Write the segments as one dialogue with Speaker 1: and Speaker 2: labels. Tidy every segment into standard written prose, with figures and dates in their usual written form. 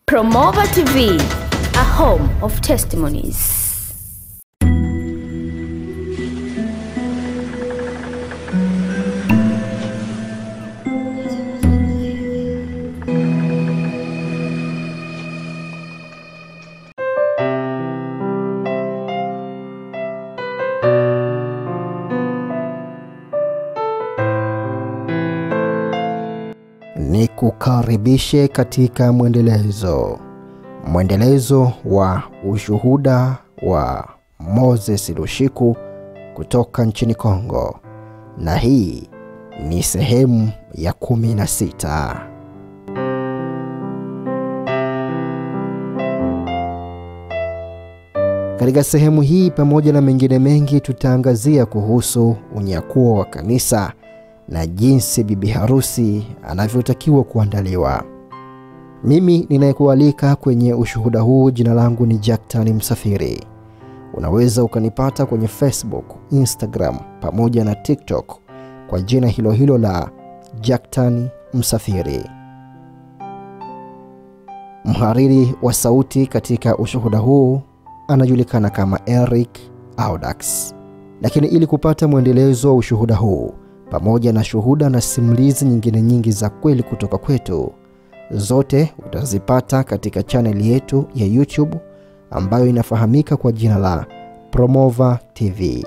Speaker 1: Promova TV, a home of testimonies. Nikukaribishe katika mwendelezo wa ushuhuda wa Moses Lushiku kutoka nchini Kongo, na hii ni sehemu ya 16. Katika sehemu hii pamoja na mengine mengi tutaangazia kuhusu unyakuo wa kanisa na jinsi bibi harusi anavyotakiwa kuandaliwa. Mimi ninayekualika kwenye ushuhuda huu, jina langu ni Jacktan Msafiri. Unaweza ukanipata kwenye Facebook, Instagram pamoja na TikTok kwa jina hilo hilo la Jacktan Msafiri. Mhariri wa sauti katika ushuhuda huu anajulikana kama Eric Audax. Lakini ili kupata mwendelezo wa ushuhuda huu pamoja na shuhuda na simulizi nyingine nyingi za kweli kutoka kwetu, zote utazipata katika channel yetu ya YouTube ambayo inafahamika kwa jina la Promova TV.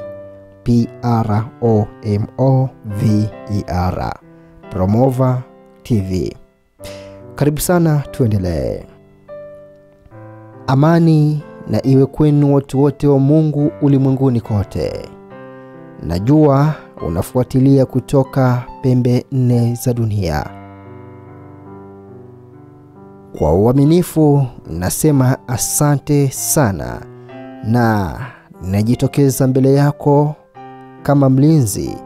Speaker 1: P-R-O-M-O-V-E-R, Promova TV. Karibu sana, tuendelee. Amani na iwe kwenu watu wote wa Mungu ulimwenguni kote. Najua unafuatilia kutoka pembe 4 za dunia. Kwa uaminifu nasema asante sana, na najitokeza mbele yako kama mlinzi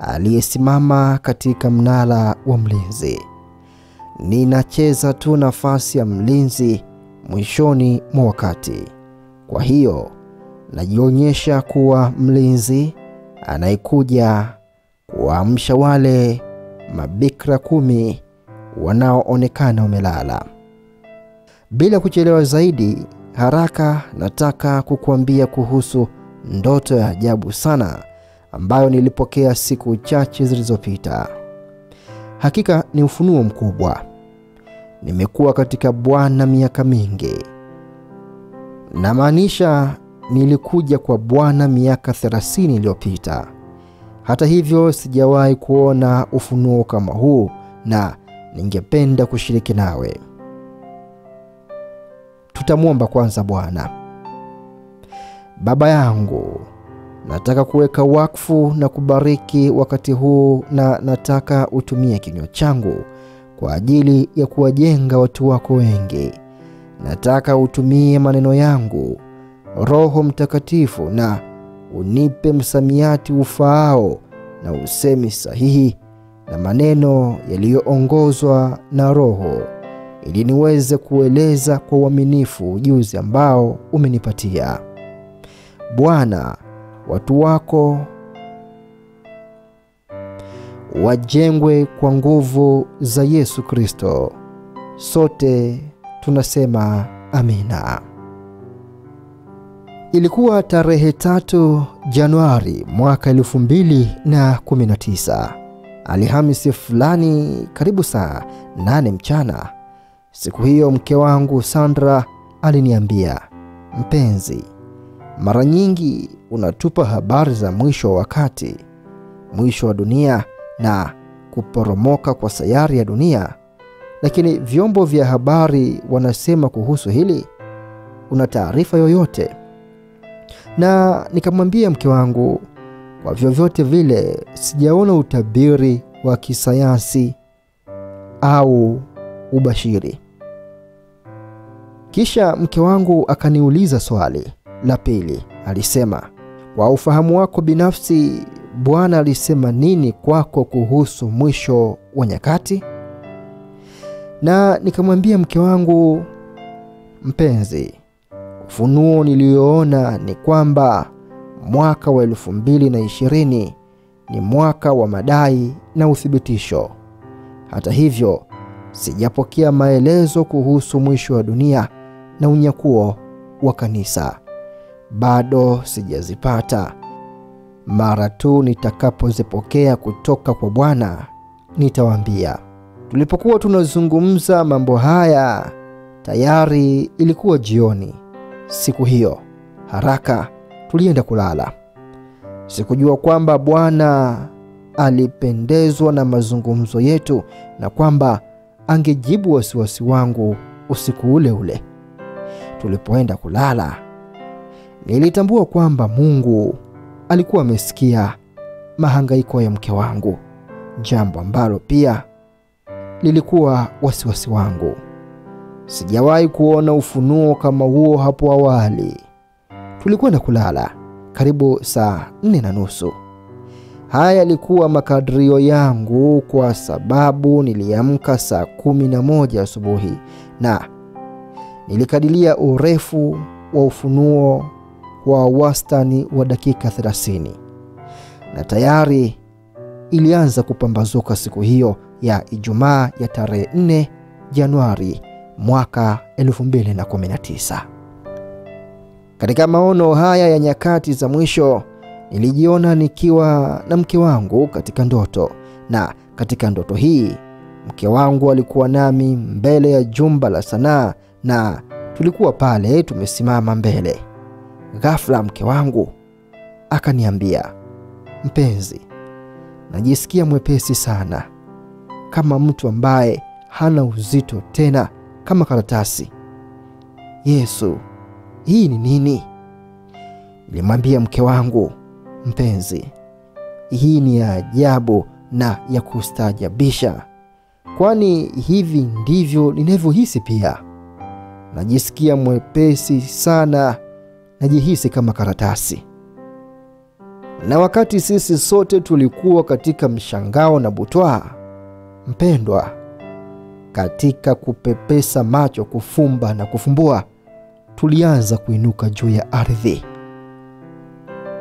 Speaker 1: aliyesimama katika mnara wa mlinzi. Ninacheza tu nafasi ya mlinzi mwishoni mwa wakati. Kwa hiyo najionyesha kuwa mlinzi anayekuja kuamsha wale mabikira 10 wanaoonekana wamelala. Bila kuchelewa zaidi, haraka nataka kukuambia kuhusu ndoto ya ajabu sana ambayo nilipokea siku chache zilizopita. Hakika ni ufunuo mkubwa. Nimekuwa katika Bwana miaka mingi. Namaanisha nilikuja kwa Bwana miaka 30 iliyopita. Hata hivyo sijawahi kuona ufunuo kama huu, na ningependa kushiriki nawe. Tutamuomba kwanza. Bwana Baba yangu, nataka kuweka wakfu na kubariki wakati huu, na nataka utumie kinywa changu kwa ajili ya kuwajenga watu wako wengi. Nataka utumie maneno yangu, Roho Mtakatifu, na unipe msamiati ufaao na usemi sahihi na maneno yaliyoongozwa na Roho, ili niweze kueleza kwa uaminifu ujuzi ambao umenipatia. Bwana, watu wako wajengwe kwa nguvu za Yesu Kristo. Sote tunasema amina. Ilikuwa tarehe 3 Januari mwaka 2019. Alhamisi fulani karibu saa 8 mchana. Siku hiyo mke wangu Sandra aliniambia, "Mpenzi, mara nyingi unatupa habari za mwisho wa wakati, mwisho wa dunia na kuporomoka kwa sayari ya dunia, lakini vyombo vya habari wanasema kuhusu hili. Una taarifa yoyote?" Na nikamwambia mke wangu, kwa vyovyote vile sijaona utabiri wa kisayansi au ubashiri. Kisha mke wangu akaniuliza swali la pili. Alisema, "Kwa ufahamu wako binafsi, Bwana alisema nini kwako kuhusu mwisho wa nyakati?" Na nikamwambia mke wangu, "Mpenzi, ufunuo nilioona ni kwamba mwaka wa 2020 ni mwaka wa madai na uthibitisho. Hata hivyo, sijapokea maelezo kuhusu mwisho wa dunia na unyakuo wa kanisa. Bado sijazipata. Mara tu nitakapozipokea kutoka kwa Bwana, nitawaambia. Tulipokuwa tunazungumza mambo haya, tayari ilikuwa jioni. Siku hiyo, haraka tulienda kulala. Sikujua kwamba Bwana alipendezwa na mazungumzo yetu na kwamba angejibu wasiwasi wangu usiku ule ule. Tulipoenda kulala, nilitambua kwamba Mungu alikuwa amesikia mahangaiko ya mke wangu, jambo ambalo pia lilikuwa wasiwasi wangu. Sijawahi kuona ufunuo kama huo hapo awali. Tulikwenda kulala karibu saa 4:30. Haya yalikuwa makadirio yangu kwa sababu niliamka saa 11 asubuhi na nilikadiria urefu wa ufunuo wa wastani wa dakika 30. Na tayari ilianza kupambazuka siku hiyo ya Ijumaa ya tarehe 4 Januari mwaka 2019. Katika maono haya ya nyakati za mwisho, nilijiona nikiwa na mke wangu katika ndoto, na katika ndoto hii mke wangu alikuwa nami mbele ya jumba la sanaa na tulikuwa pale tumesimama mbele. Ghafla mke wangu akaniambia, "Mpenzi, najisikia mwepesi sana, kama mtu ambaye hana uzito tena, kama karatasi." Yesu, hii ni nini? Nilimwambia mke wangu, "Mpenzi, hii ni ya ajabu na ya kustaajabisha, kwani hivi ndivyo ninavyohisi pia. Najisikia mwepesi sana, najihisi kama karatasi." Na wakati sisi sote tulikuwa katika mshangao na butwaa, mpendwa, katika kupepesa macho, kufumba na kufumbua, tulianza kuinuka juu ya ardhi.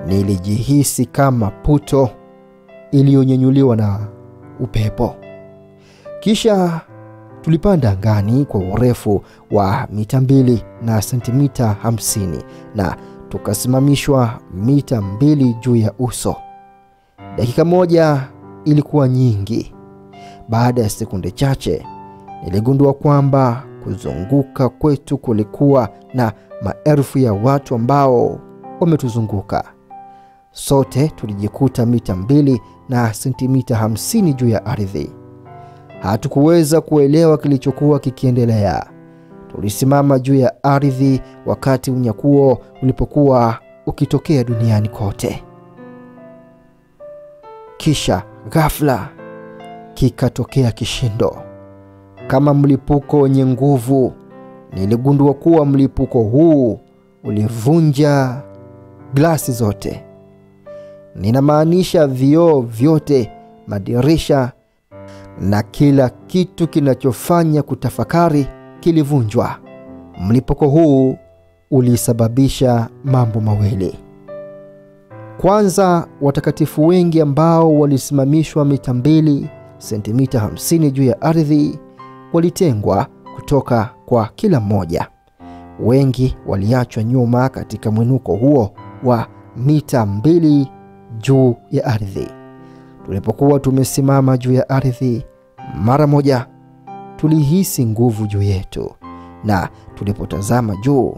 Speaker 1: Nilijihisi kama puto iliyonyanyuliwa na upepo. Kisha tulipanda angani kwa urefu wa mita 2 na sentimita 50 na tukasimamishwa mita 2 juu ya uso. Dakika moja ilikuwa nyingi. Baada ya sekunde chache, niligundua kwamba kuzunguka kwetu kulikuwa na maelfu ya watu ambao wametuzunguka. Sote tulijikuta mita 2 na sentimita 50 juu ya ardhi. Hatukuweza kuelewa kilichokuwa kikiendelea. Tulisimama juu ya ardhi wakati unyakuo ulipokuwa ukitokea duniani kote. Kisha ghafla kikatokea kishindo, kama mlipuko wenye nguvu. Niligundua kuwa mlipuko huu ulivunja glasi zote. Ninamaanisha vioo vyote, madirisha na kila kitu kinachofanya kutafakari kilivunjwa. Mlipuko huu ulisababisha mambo mawili. Kwanza, watakatifu wengi ambao walisimamishwa mita 2 sentimita 50 juu ya ardhi walitengwa kutoka kwa kila mmoja. Wengi waliachwa nyuma katika mwinuko huo wa mita 2 juu ya ardhi. Tulipokuwa tumesimama juu ya ardhi, mara moja tulihisi nguvu juu yetu, na tulipotazama juu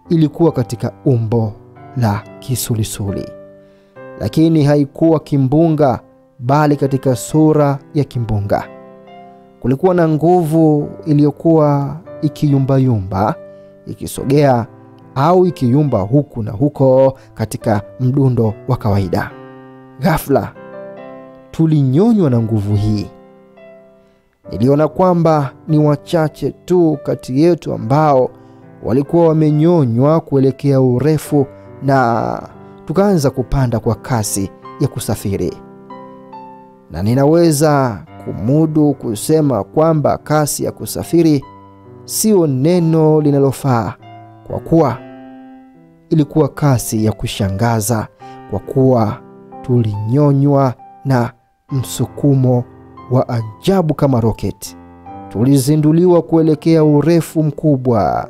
Speaker 1: ilikuwa katika umbo la kisulisuli. Lakini haikuwa kimbunga, bali katika sura ya kimbunga. Kulikuwa na nguvu iliyokuwa ikiyumbayumba, ikisogea au ikiyumba huku na huko katika mdundo wa kawaida. Ghafla tulinyonywa na nguvu hii. Niliona kwamba ni wachache tu kati yetu ambao walikuwa wamenyonywa kuelekea urefu, na tukaanza kupanda kwa kasi ya kusafiri. Na ninaweza kumudu kusema kwamba kasi ya kusafiri sio neno linalofaa, kwa kuwa ilikuwa kasi ya kushangaza, kwa kuwa tulinyonywa na msukumo wa ajabu kama rocket. tulizinduliwa kuelekea urefu mkubwa.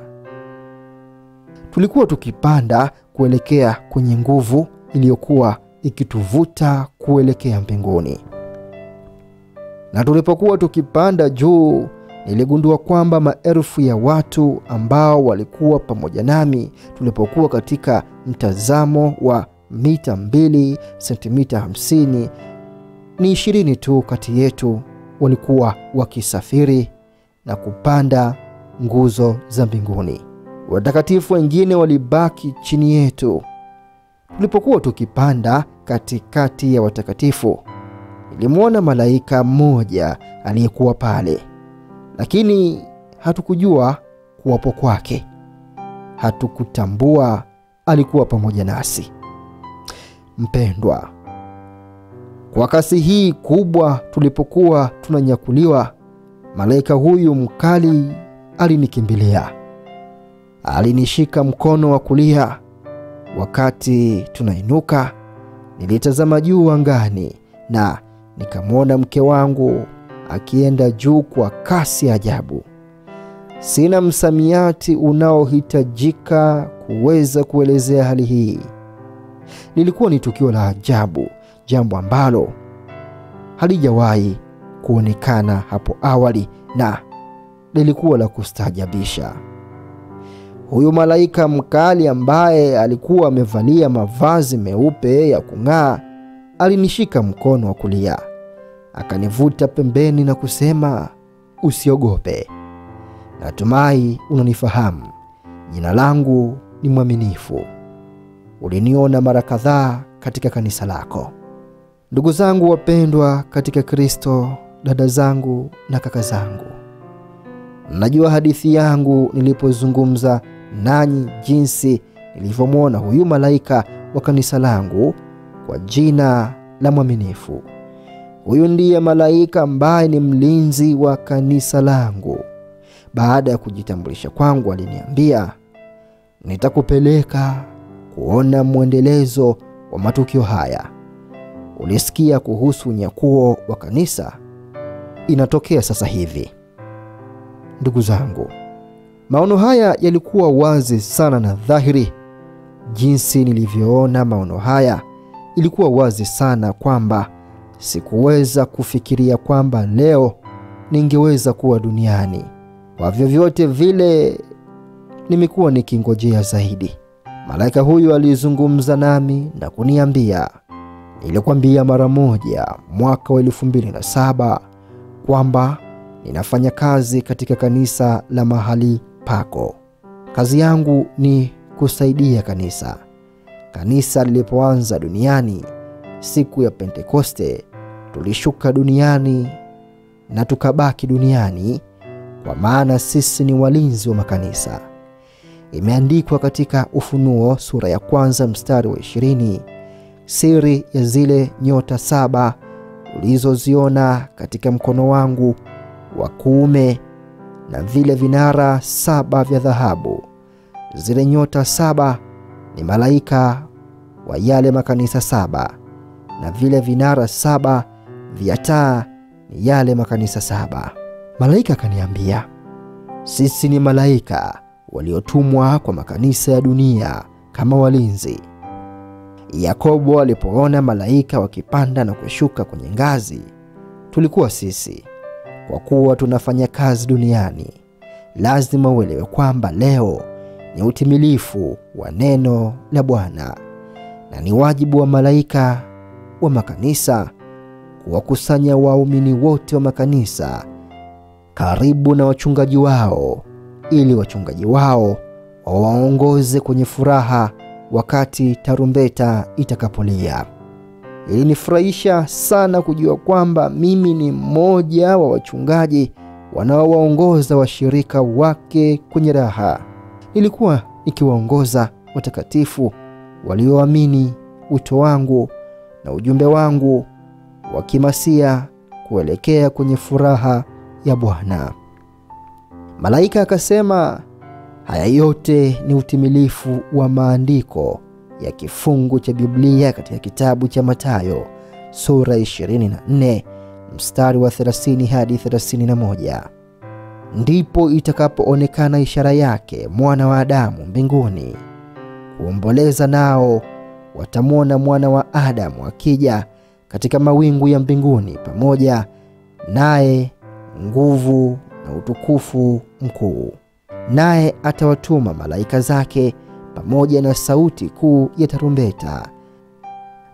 Speaker 1: Tulikuwa tukipanda kuelekea kwenye nguvu iliyokuwa ikituvuta kuelekea mbinguni. Na tulipokuwa tukipanda juu, niligundua kwamba maelfu ya watu ambao walikuwa pamoja nami tulipokuwa katika mtazamo wa mita 2 sentimita 50, ni 20 tu kati yetu walikuwa wakisafiri na kupanda nguzo za mbinguni. Watakatifu wengine walibaki chini yetu. Tulipokuwa tukipanda katikati ya watakatifu, nilimwona malaika mmoja aliyekuwa pale, lakini hatukujua kuwapo kwake. Hatukutambua alikuwa pamoja nasi. Mpendwa, kwa kasi hii kubwa tulipokuwa tunanyakuliwa, malaika huyu mkali alinikimbilia. Alinishika mkono wa kulia. Wakati tunainuka, nilitazama juu angani na nikamwona mke wangu akienda juu kwa kasi ajabu. Sina msamiati unaohitajika kuweza kuelezea hali hii. Lilikuwa ni tukio la ajabu, jambo ambalo halijawahi kuonekana hapo awali na lilikuwa la kustaajabisha. Huyu malaika mkali ambaye alikuwa amevalia mavazi meupe ya kung'aa alinishika mkono wa kulia, akanivuta pembeni na kusema, "Usiogope. Natumai unanifahamu. Jina langu ni Mwaminifu. Uliniona mara kadhaa katika kanisa lako." Ndugu zangu wapendwa katika Kristo, dada zangu na kaka zangu, najua hadithi yangu nilipozungumza nanyi jinsi nilivyomwona huyu malaika wa kanisa langu kwa jina la Mwaminifu. Huyu ndiye malaika ambaye ni mlinzi wa kanisa langu. Baada ya kujitambulisha kwangu, aliniambia, "Nitakupeleka kuona mwendelezo wa matukio haya. Ulisikia kuhusu unyakuo wa kanisa? Inatokea sasa hivi." Ndugu zangu, maono haya yalikuwa wazi sana na dhahiri. Jinsi nilivyoona maono haya, ilikuwa wazi sana kwamba sikuweza kufikiria kwamba leo ningeweza kuwa duniani. Kwa vyovyote vile, nimekuwa nikingojea zaidi. Malaika huyu alizungumza nami na kuniambia, "Nilikwambia mara moja mwaka wa 2007 kwamba ninafanya kazi katika kanisa la mahali pako. Kazi yangu ni kusaidia kanisa. Kanisa lilipoanza duniani siku ya Pentekoste, tulishuka duniani na tukabaki duniani, kwa maana sisi ni walinzi wa makanisa." Imeandikwa katika Ufunuo sura ya 1 mstari wa 20, "Siri ya zile nyota 7 ulizoziona katika mkono wangu wa kuume na vile vinara 7 vya dhahabu. Zile nyota 7 ni malaika wa yale makanisa 7, na vile vinara 7 vya taa ni yale makanisa 7. Malaika akaniambia, "Sisi ni malaika waliotumwa kwa makanisa ya dunia kama walinzi." Yakobo alipoona malaika wakipanda na kushuka kwenye ngazi, tulikuwa sisi. Kwa kuwa tunafanya kazi duniani, lazima uelewe kwamba leo ni utimilifu wa neno la Bwana, na ni wajibu wa malaika wa makanisa kuwakusanya waumini wote wa makanisa karibu na wachungaji wao, ili wachungaji wao wawaongoze kwenye furaha wakati tarumbeta itakapolia. Ilinifurahisha sana kujua kwamba mimi ni mmoja wa wachungaji wanaowaongoza washirika wake kwenye raha. Nilikuwa nikiwaongoza watakatifu walioamini wito wangu na ujumbe wangu wa kimasia kuelekea kwenye furaha ya Bwana. Malaika akasema, "Haya yote ni utimilifu wa maandiko ya kifungu cha Biblia katika kitabu cha Mathayo sura 24 mstari wa 30 hadi 31. ndipo itakapoonekana ishara yake mwana wa Adamu mbinguni. Kuomboleza nao watamwona mwana wa Adamu akija katika mawingu ya mbinguni pamoja naye nguvu na utukufu mkuu. Naye atawatuma malaika zake pamoja na sauti kuu ya tarumbeta.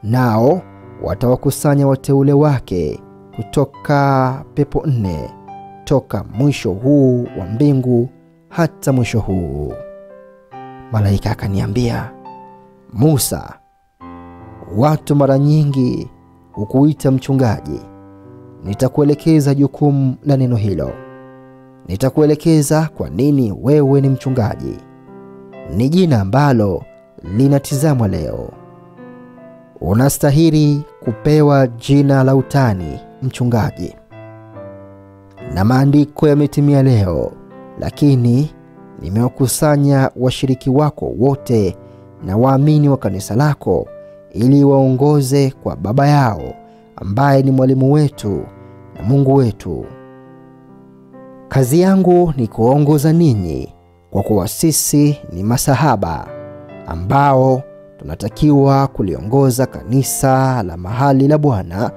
Speaker 1: Nao watawakusanya wateule wake kutoka pepo nne, toka mwisho huu wa mbingu hata mwisho huu. Malaika akaniambia, Musa, watu mara nyingi hukuita mchungaji. Nitakuelekeza jukumu la neno hilo. Nitakuelekeza kwa nini wewe ni mchungaji. Ni jina ambalo linatizamwa leo. Unastahili kupewa jina la utani, mchungaji. Na maandiko yametimia leo, lakini nimewakusanya washiriki wako wote na waamini wa kanisa lako ili waongoze kwa Baba yao ambaye ni mwalimu wetu na Mungu wetu. Kazi yangu ni kuongoza ninyi, kwa kuwa sisi ni masahaba ambao tunatakiwa kuliongoza kanisa la mahali la Bwana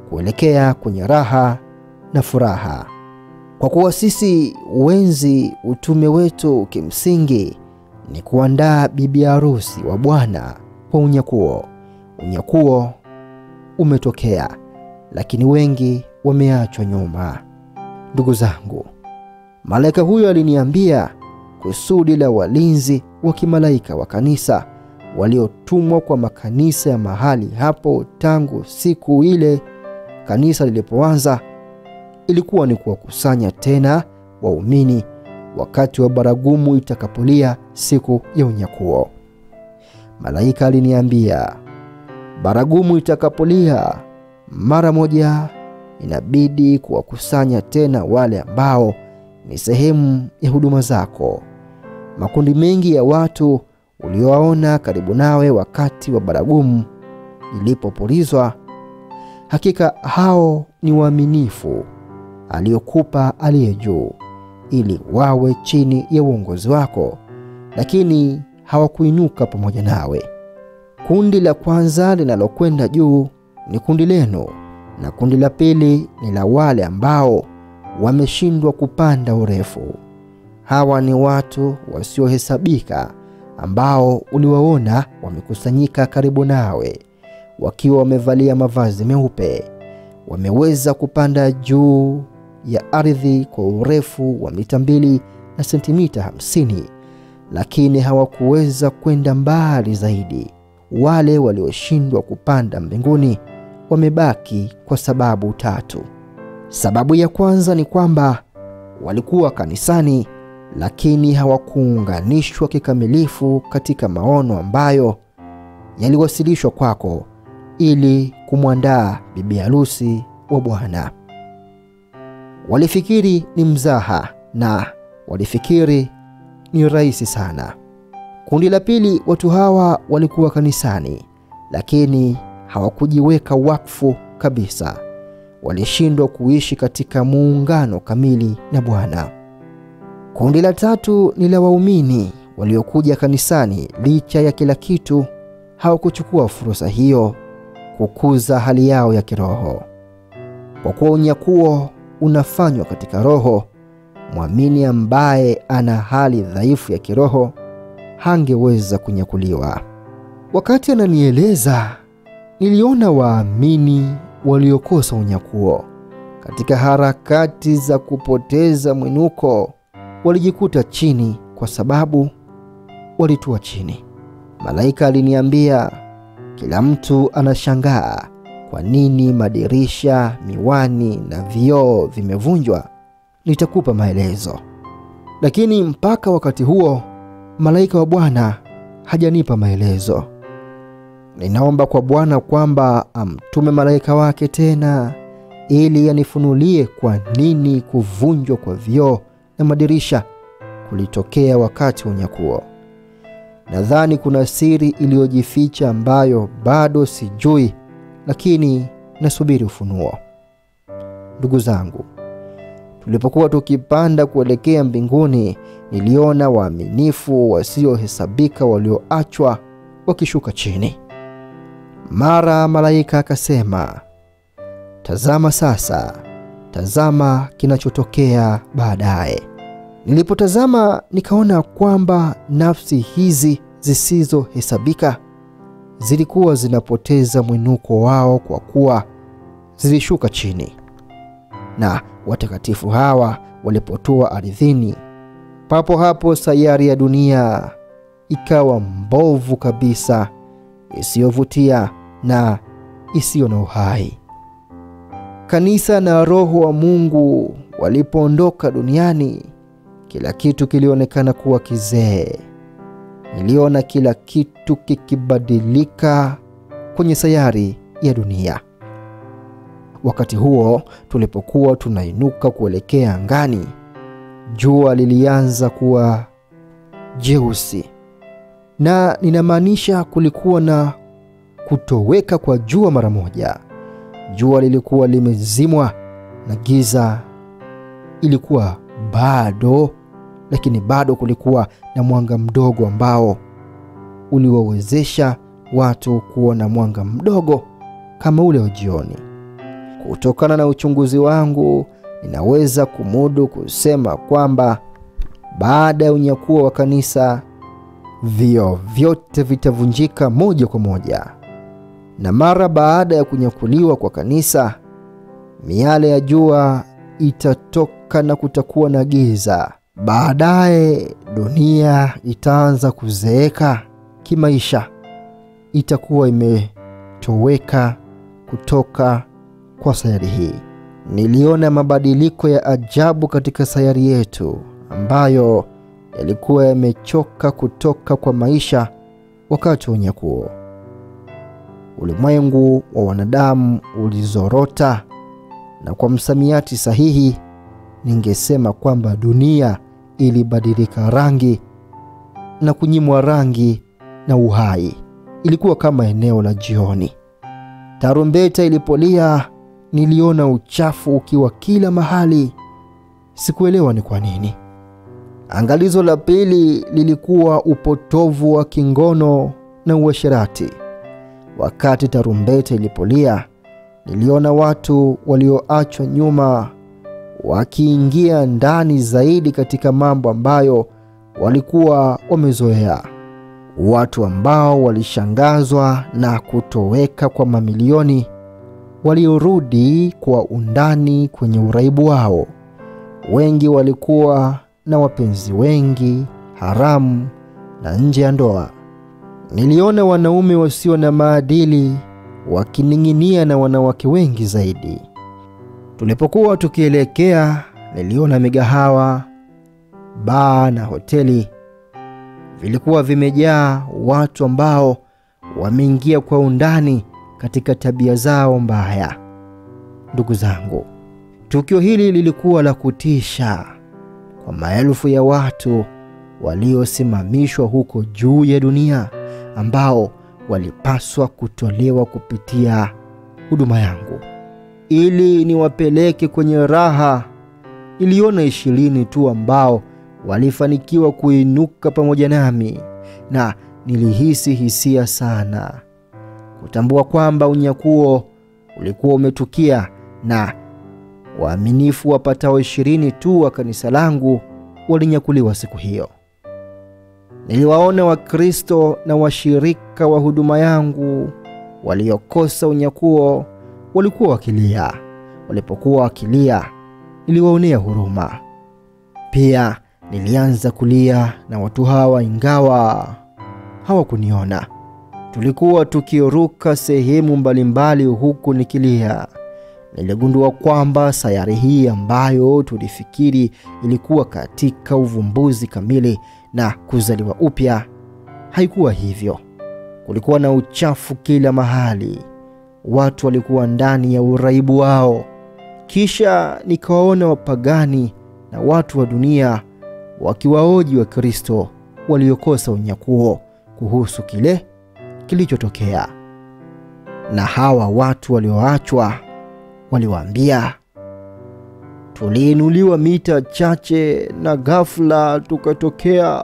Speaker 1: kuelekea kwenye raha na furaha. Kwa kuwa sisi wenzi, utume wetu kimsingi ni kuandaa bibi harusi wa Bwana kwa unyakuo. Unyakuo umetokea, lakini wengi wameachwa nyuma. Ndugu zangu, malaika huyo aliniambia kusudi la walinzi wa kimalaika wa kanisa waliotumwa kwa makanisa ya mahali hapo tangu siku ile kanisa lilipoanza ilikuwa ni kuwakusanya tena waumini wakati wa baragumu itakapolia siku ya unyakuo. Malaika aliniambia, baragumu itakapolia, mara moja inabidi kuwakusanya tena wale ambao ni sehemu ya huduma zako. Makundi mengi ya watu uliowaona karibu nawe wakati wa baragumu ilipopulizwa, hakika hao ni waaminifu aliokupa aliye juu ili wawe chini ya uongozi wako, lakini hawakuinuka pamoja nawe. Kundi la kwanza linalokwenda juu ni kundi lenu, na kundi la pili ni la wale ambao wameshindwa kupanda urefu. Hawa ni watu wasiohesabika ambao uliwaona wamekusanyika karibu nawe wakiwa wamevalia mavazi meupe. Wameweza kupanda juu ya ardhi kwa urefu wa mita 2 na sentimita 50, lakini hawakuweza kwenda mbali zaidi. Wale walioshindwa kupanda mbinguni wamebaki kwa sababu 3. Sababu ya kwanza ni kwamba walikuwa kanisani, lakini hawakuunganishwa kikamilifu katika maono ambayo yaliwasilishwa kwako ili kumwandaa bibi harusi wa Bwana. Walifikiri ni mzaha na walifikiri ni rahisi sana. Kundi la pili, watu hawa walikuwa kanisani, lakini hawakujiweka wakfu kabisa. Walishindwa kuishi katika muungano kamili na Bwana. Kundi la tatu ni la waumini waliokuja kanisani licha ya kila kitu. Hawakuchukua fursa hiyo kukuza hali yao ya kiroho. Kwa kuwa unyakuo unafanywa katika roho, muamini ambaye ana hali dhaifu ya kiroho hangeweza kunyakuliwa. Wakati ananieleza, niliona waamini waliokosa unyakuo katika harakati za kupoteza mwinuko walijikuta chini kwa sababu walitua chini. Malaika aliniambia, kila mtu anashangaa kwa nini madirisha, miwani na vioo vimevunjwa. Nitakupa maelezo. Lakini mpaka wakati huo malaika wa Bwana hajanipa maelezo. Ninaomba kwa Bwana kwamba amtume malaika wake tena ili anifunulie kwa nini kuvunjwa kwa vioo na madirisha kulitokea wakati wa unyakuo. Nadhani kuna siri iliyojificha ambayo bado sijui, lakini nasubiri ufunuo. Ndugu zangu, Tulipokuwa tukipanda kuelekea mbinguni, niliona waaminifu wasiohesabika walioachwa wakishuka chini. Mara malaika akasema, "Tazama sasa, tazama kinachotokea baadaye." Nilipotazama nikaona kwamba nafsi hizi zisizohesabika zilikuwa zinapoteza mwinuko wao kwa kuwa zilishuka chini. Na watakatifu hawa walipotua ardhini, papo hapo sayari ya dunia ikawa mbovu kabisa, isiyovutia na isiyo na uhai. Kanisa na Roho wa Mungu walipoondoka duniani, kila kitu kilionekana kuwa kizee. Niliona kila kitu kikibadilika kwenye sayari ya dunia. Wakati huo tulipokuwa tunainuka kuelekea angani, jua lilianza kuwa jeusi. Na ninamaanisha kulikuwa na kutoweka kwa jua mara moja. Jua lilikuwa limezimwa na giza ilikuwa bado, lakini bado kulikuwa na mwanga mdogo ambao uliwawezesha watu kuona mwanga mdogo kama ule wa jioni. Kutokana na uchunguzi wangu, ninaweza kumudu kusema kwamba baada ya unyakuo wa kanisa, vioo vyote vitavunjika moja kwa moja. Na mara baada ya kunyakuliwa kwa kanisa, miale ya jua itatoka na kutakuwa na giza. Baadaye dunia itaanza kuzeeka kimaisha. Itakuwa imetoweka kutoka kwa sayari hii. Niliona mabadiliko ya ajabu katika sayari yetu ambayo yalikuwa yamechoka kutoka kwa maisha wakati wa unyakuo. Ulimwengu wa wanadamu ulizorota, na kwa msamiati sahihi ningesema kwamba dunia ilibadilika rangi na kunyimwa rangi na uhai. Ilikuwa kama eneo la jioni. Tarumbeta ilipolia, niliona uchafu ukiwa kila mahali. Sikuelewa ni kwa nini. Angalizo la pili lilikuwa upotovu wa kingono na uasherati. Wakati tarumbeta ilipolia, niliona watu walioachwa nyuma wakiingia ndani zaidi katika mambo ambayo walikuwa wamezoea. Watu ambao walishangazwa na kutoweka kwa mamilioni waliorudi kwa undani kwenye uraibu wao. Wengi walikuwa na wapenzi wengi haramu na nje ya ndoa. Niliona wanaume wasio na maadili wakining'inia na wanawake wengi zaidi. Tulipokuwa tukielekea, niliona migahawa, baa na hoteli vilikuwa vimejaa watu ambao wameingia kwa undani katika tabia zao mbaya. Ndugu zangu, tukio hili lilikuwa la kutisha. Kwa maelfu ya watu waliosimamishwa huko juu ya dunia ambao walipaswa kutolewa kupitia huduma yangu ili niwapeleke kwenye raha. Niliona 20 tu ambao walifanikiwa kuinuka pamoja nami, na nilihisi hisia sana kutambua kwamba unyakuo ulikuwa umetukia, na waaminifu wapatao 20 tu wa kanisa langu walinyakuliwa siku hiyo. Niliwaona Wakristo na washirika wa huduma yangu waliokosa unyakuo walikuwa wakilia. Walipokuwa wakilia, niliwaonea huruma. Pia nilianza kulia na watu hawa, ingawa hawakuniona. Tulikuwa tukiruka sehemu mbalimbali huku nikilia. Niligundua kwamba sayari hii ambayo tulifikiri ilikuwa katika uvumbuzi kamili na kuzaliwa upya, haikuwa hivyo. Kulikuwa na uchafu kila mahali. Watu walikuwa ndani ya uraibu wao. Kisha nikawaona wapagani na watu wa dunia wakiwaoji wa Kristo waliokosa unyakuo kuhusu kile kilichotokea. Na hawa watu walioachwa waliwaambia, Tuliinuliwa mita chache na ghafla tukatokea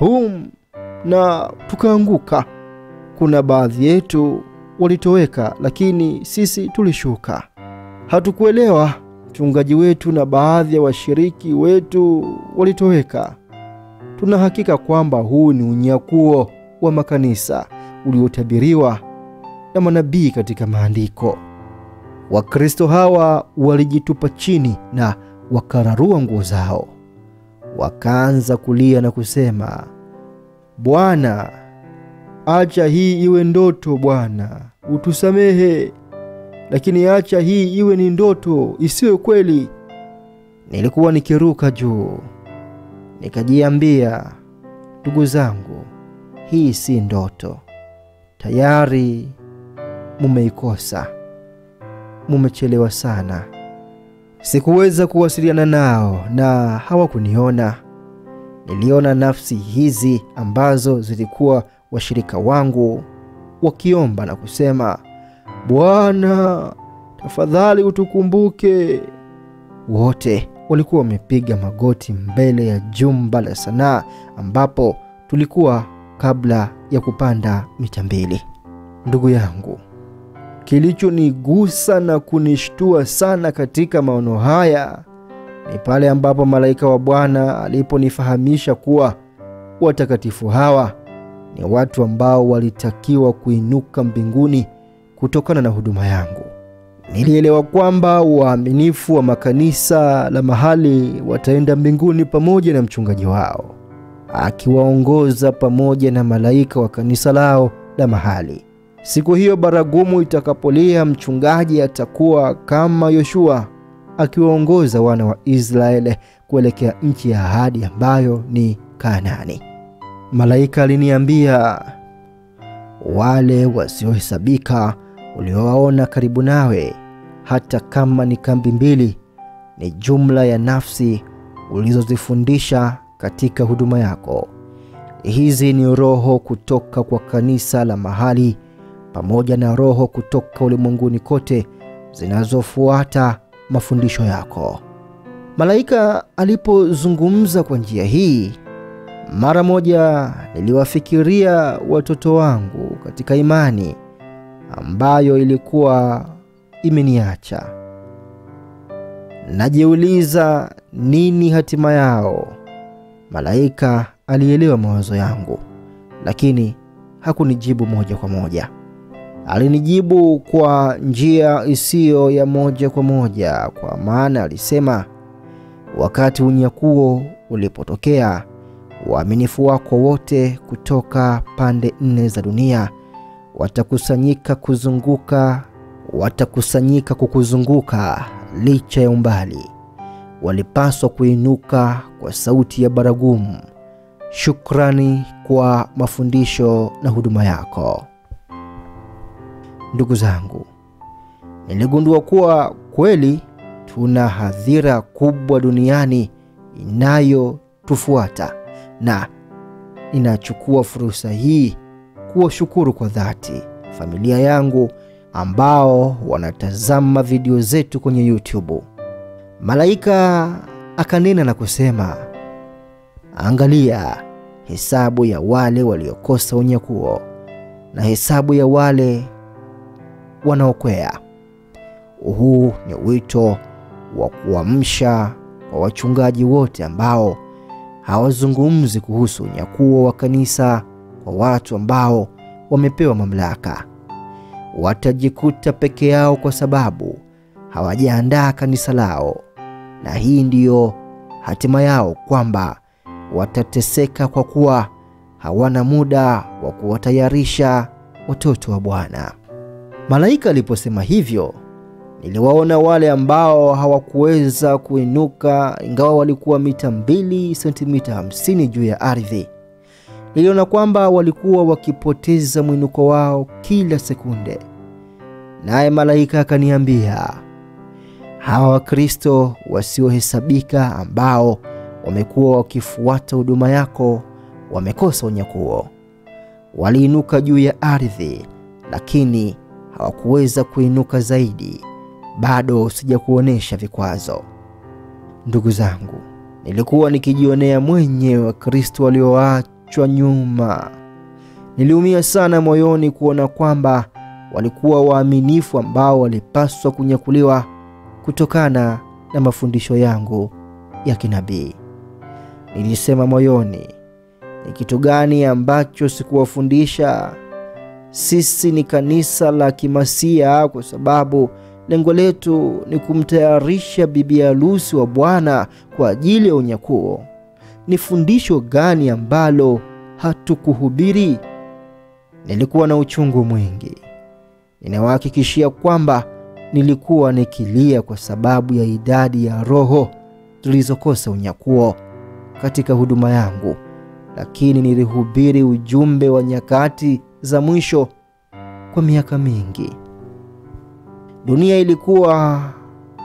Speaker 1: boom na tukaanguka. Kuna baadhi yetu walitoweka, lakini sisi tulishuka. Hatukuelewa. Mchungaji wetu na baadhi ya washiriki wetu walitoweka. Tuna hakika kwamba huu ni unyakuo wa makanisa uliotabiriwa na manabii katika maandiko. Wakristo hawa walijitupa chini na wakararua nguo zao. Wakaanza kulia na kusema, Bwana, acha hii iwe ndoto Bwana, utusamehe. Lakini acha hii iwe ni ndoto, isiwe kweli. Nilikuwa nikiruka juu. Nikajiambia, ndugu zangu, hii si ndoto. Tayari mumeikosa. Mumechelewa sana. Sikuweza kuwasiliana nao na hawakuniona. Niliona nafsi hizi ambazo zilikuwa washirika wangu wakiomba na kusema, Bwana, tafadhali utukumbuke. Wote walikuwa wamepiga magoti mbele ya jumba la sanaa ambapo tulikuwa kabla ya kupanda mita 2. Ndugu yangu, kilichonigusa na kunishtua sana katika maono haya ni pale ambapo malaika wa Bwana aliponifahamisha kuwa watakatifu hawa ni watu ambao walitakiwa kuinuka mbinguni kutokana na huduma yangu. Nilielewa kwamba waaminifu wa makanisa la mahali wataenda mbinguni pamoja na mchungaji wao, akiwaongoza pamoja na malaika wa kanisa lao la mahali. Siku hiyo baragumu itakapolia, mchungaji atakuwa kama Yoshua akiwaongoza wana wa Israeli kuelekea nchi ya ahadi ambayo ni Kanaani. Malaika aliniambia, wale wasiohesabika uliowaona karibu nawe, hata kama ni kambi 2, ni jumla ya nafsi ulizozifundisha katika huduma yako. Hizi ni roho kutoka kwa kanisa la mahali pamoja na roho kutoka ulimwenguni kote zinazofuata mafundisho yako. Malaika alipozungumza kwa njia hii, mara moja niliwafikiria watoto wangu katika imani ambayo ilikuwa imeniacha. Najiuliza nini hatima yao. Malaika alielewa mawazo yangu, lakini hakunijibu moja kwa moja. Alinijibu kwa njia isiyo ya moja kwa moja, kwa maana alisema, wakati unyakuo ulipotokea, waaminifu wako wote kutoka pande 4 za dunia watakusanyika kukuzunguka licha ya umbali. Walipaswa kuinuka kwa sauti ya baragumu, shukrani kwa mafundisho na huduma yako. Ndugu zangu, niligundua kuwa kweli tuna hadhira kubwa duniani inayotufuata, na ninachukua fursa hii kuwashukuru kwa dhati familia yangu ambao wanatazama video zetu kwenye YouTube. Malaika akanena na kusema, angalia hesabu ya wale waliokosa unyakuo na hesabu ya wale wanaokwea. Huu ni wito wa kuamsha kwa wachungaji wote ambao hawazungumzi kuhusu unyakuo wa kanisa kwa watu ambao wamepewa mamlaka. Watajikuta peke yao kwa sababu hawajaandaa kanisa lao, na hii ndiyo hatima yao, kwamba watateseka kwa kuwa hawana muda wa kuwatayarisha watoto wa Bwana. Malaika aliposema hivyo, niliwaona wale ambao hawakuweza kuinuka ingawa walikuwa mita 2 sentimita 50 juu ya ardhi. Niliona kwamba walikuwa wakipoteza mwinuko wao kila sekunde. Naye malaika akaniambia, hawa Wakristo wasiohesabika ambao wamekuwa wakifuata huduma yako wamekosa unyakuo. Waliinuka juu ya ardhi, lakini hawakuweza kuinuka zaidi. Bado sijakuonesha vikwazo. Ndugu zangu, nilikuwa nikijionea mwenyewe Wakristo walioachwa nyuma. Niliumia sana moyoni kuona kwamba walikuwa waaminifu ambao walipaswa kunyakuliwa kutokana na mafundisho yangu ya kinabii. Nilisema moyoni, ni kitu gani ambacho sikuwafundisha? Sisi ni kanisa la kimasia kwa sababu lengo letu ni kumtayarisha bibi harusi wa Bwana kwa ajili ya unyakuo. Ni fundisho gani ambalo hatukuhubiri? Nilikuwa na uchungu mwingi. Ninawahakikishia kwamba nilikuwa nikilia kwa sababu ya idadi ya roho zilizokosa unyakuo katika huduma yangu, lakini nilihubiri ujumbe wa nyakati za mwisho kwa miaka mingi. Dunia ilikuwa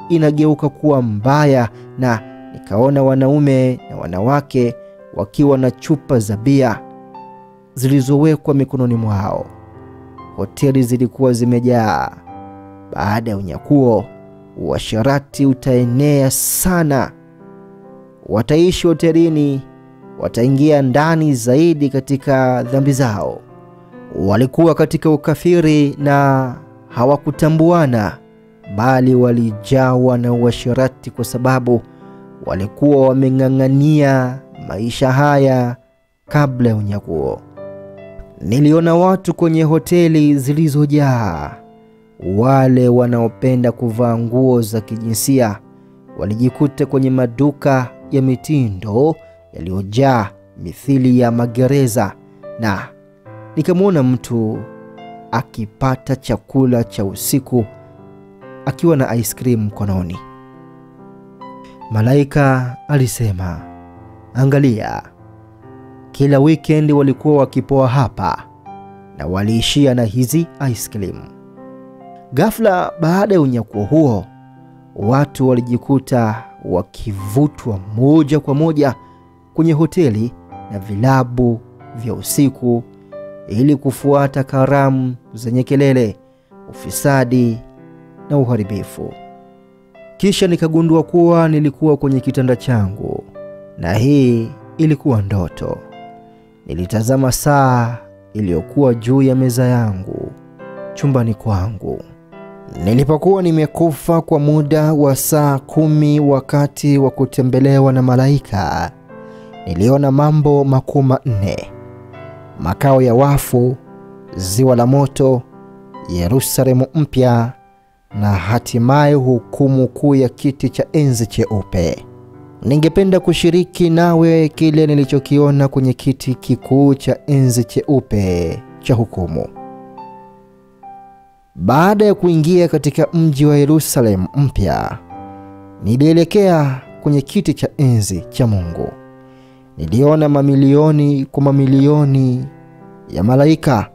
Speaker 1: inageuka kuwa mbaya, na nikaona wanaume na wanawake wakiwa na chupa za bia zilizowekwa mikononi mwao. Hoteli zilikuwa zimejaa. Baada ya unyakuo, uasherati utaenea sana. Wataishi hotelini, wataingia ndani zaidi katika dhambi zao. Walikuwa katika ukafiri na hawakutambuana, bali walijawa na uasherati kwa sababu walikuwa wameng'ang'ania maisha haya kabla ya unyakuo. Niliona watu kwenye hoteli zilizojaa. Wale wanaopenda kuvaa nguo za kijinsia walijikuta kwenye maduka ya mitindo yaliyojaa mithili ya magereza, na nikamwona mtu akipata chakula cha usiku akiwa na ice cream mkononi. Malaika alisema, "Angalia, kila weekend walikuwa wakipoa hapa na waliishia na hizi ice cream." Ghafla baada ya unyakuo huo, watu walijikuta wakivutwa moja kwa moja kwenye hoteli na vilabu vya usiku ili kufuata karamu zenye kelele, ufisadi na uharibifu. Kisha nikagundua kuwa nilikuwa kwenye kitanda changu, na hii ilikuwa ndoto. Nilitazama saa iliyokuwa juu ya meza yangu chumbani kwangu. Nilipokuwa nimekufa kwa muda wa saa 10 wakati wa kutembelewa na malaika, niliona mambo makuu manne: makao ya wafu, ziwa la moto, Yerusalemu mpya, na hatimaye hukumu kuu ya kiti cha enzi cheupe. Ningependa kushiriki nawe kile nilichokiona kwenye kiti kikuu cha enzi cheupe cha hukumu. Baada ya kuingia katika mji wa Yerusalemu mpya, nilielekea kwenye kiti cha enzi cha Mungu. Niliona mamilioni kwa mamilioni ya malaika